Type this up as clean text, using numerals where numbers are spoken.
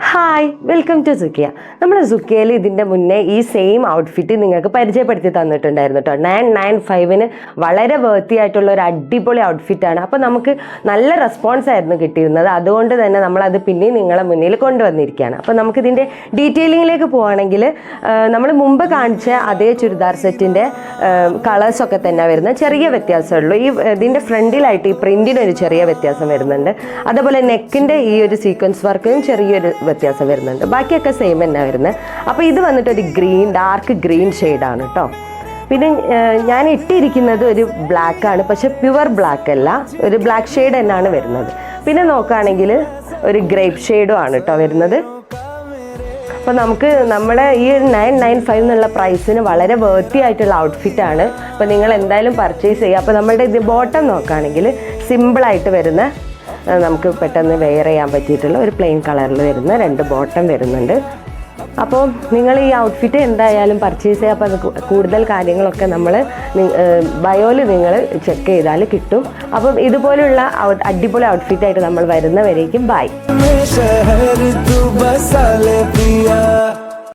Hi, welcome to സുക്കിയ. നമ്മൾ സുക്കിയയിൽ ഇതിൻ്റെ മുന്നേ ഈ സെയിം ഔട്ട്ഫിറ്റ് നിങ്ങൾക്ക് പരിചയപ്പെടുത്തി തന്നിട്ടുണ്ടായിരുന്നു കേട്ടോ. 995 വളരെ വേർത്തി ആയിട്ടുള്ള ഒരു അടിപൊളി ഔട്ട്ഫിറ്റാണ്. അപ്പോൾ നമുക്ക് നല്ല റെസ്പോൺസ് ആയിരുന്നു കിട്ടിയിരുന്നത്. അതുകൊണ്ട് തന്നെ നമ്മളത് പിന്നെയും നിങ്ങളെ മുന്നിൽ കൊണ്ടുവന്നിരിക്കുകയാണ്. അപ്പോൾ നമുക്കിതിൻ്റെ ഡീറ്റെയിലിങ്ങിലേക്ക് പോവുകയാണെങ്കിൽ നമ്മൾ മുമ്പ് കാണിച്ച അതേ ചുരിദാർ സെറ്റിൻ്റെ കളേഴ്സൊക്കെ തന്നെ വരുന്നത്, ചെറിയ വ്യത്യാസമുള്ളൂ. ഇതിൻ്റെ ഫ്രണ്ടിലായിട്ട് ഈ പ്രിൻറ്റിനൊരു ചെറിയ വ്യത്യാസം വരുന്നുണ്ട്. അതേപോലെ നെക്കിൻ്റെ ഈ ഒരു സീക്വൻസ് വർക്കിനും ചെറിയൊരു വ്യത്യാസം വരുന്നുണ്ട്. ബാക്കിയൊക്കെ സെയിം തന്നെ വരുന്നത്. അപ്പോൾ ഇത് വന്നിട്ട് ഒരു ഡാർക്ക് ഗ്രീൻ ഷെയ്ഡാണ് കേട്ടോ. പിന്നെ ഞാൻ ഇട്ടിരിക്കുന്നത് ഒരു ബ്ലാക്കാണ്, പക്ഷെ പ്യുവർ ബ്ലാക്ക് അല്ല, ഒരു ബ്ലാക്ക് ഷെയ്ഡ് തന്നെയാണ് വരുന്നത്. പിന്നെ നോക്കുകയാണെങ്കിൽ ഒരു ഗ്രേപ്പ് ഷെയ്ഡും ആണ് കേട്ടോ വരുന്നത്. അപ്പോൾ നമുക്ക് നമ്മുടെ ഈ 995 എന്നുള്ള പ്രൈസിന് വളരെ വേർത്തി ആയിട്ടുള്ള ഔട്ട്ഫിറ്റാണ്. അപ്പോൾ നിങ്ങൾ എന്തായാലും പർച്ചേസ് ചെയ്യുക. അപ്പോൾ നമ്മുടെ ഇത് ബോട്ടം നോക്കുകയാണെങ്കിൽ സിമ്പിളായിട്ട് വരുന്ന, നമുക്ക് പെട്ടെന്ന് വെയർ ചെയ്യാൻ പറ്റിയിട്ടുള്ള ഒരു പ്ലെയിൻ കളറിൽ വരുന്ന 2 ബോട്ടം വരുന്നുണ്ട്. അപ്പോൾ നിങ്ങൾ ഈ ഔട്ട്ഫിറ്റ് എന്തായാലും പർച്ചേസ് ചെയ്യുക. അപ്പോൾ അത് കൂടുതൽ കാര്യങ്ങളൊക്കെ നമ്മൾ ബയോയിൽ നിങ്ങൾ ചെക്ക് ചെയ്താൽ കിട്ടും. അപ്പം ഇതുപോലുള്ള അടിപൊളി ഔട്ട്ഫിറ്റായിട്ട് നമ്മൾ വരുന്നവരേക്കും ബൈ.